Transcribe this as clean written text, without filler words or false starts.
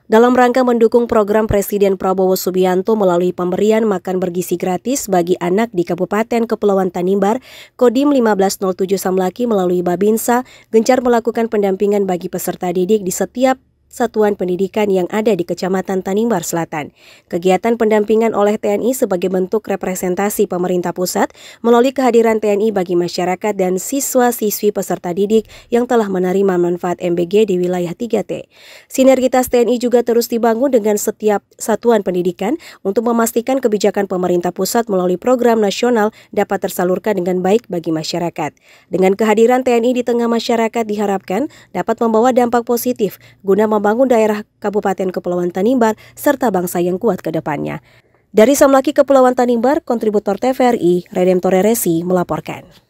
Dalam rangka mendukung program Presiden Prabowo Subianto melalui pemberian makan bergizi gratis bagi anak di Kabupaten Kepulauan Tanimbar, Kodim 1507 Samlaki melalui Babinsa gencar melakukan pendampingan bagi peserta didik di setiap satuan pendidikan yang ada di Kecamatan Tanimbar Selatan. Kegiatan pendampingan oleh TNI sebagai bentuk representasi pemerintah pusat melalui kehadiran TNI bagi masyarakat dan siswa-siswi peserta didik yang telah menerima manfaat MBG di wilayah 3T. Sinergitas TNI juga terus dibangun dengan setiap satuan pendidikan untuk memastikan kebijakan pemerintah pusat melalui program nasional dapat tersalurkan dengan baik bagi masyarakat. Dengan kehadiran TNI di tengah masyarakat diharapkan dapat membawa dampak positif guna membangun daerah Kabupaten Kepulauan Tanimbar serta bangsa yang kuat ke depannya. Dari Samlaki Kepulauan Tanimbar, kontributor TVRI, Redemptor Resi melaporkan.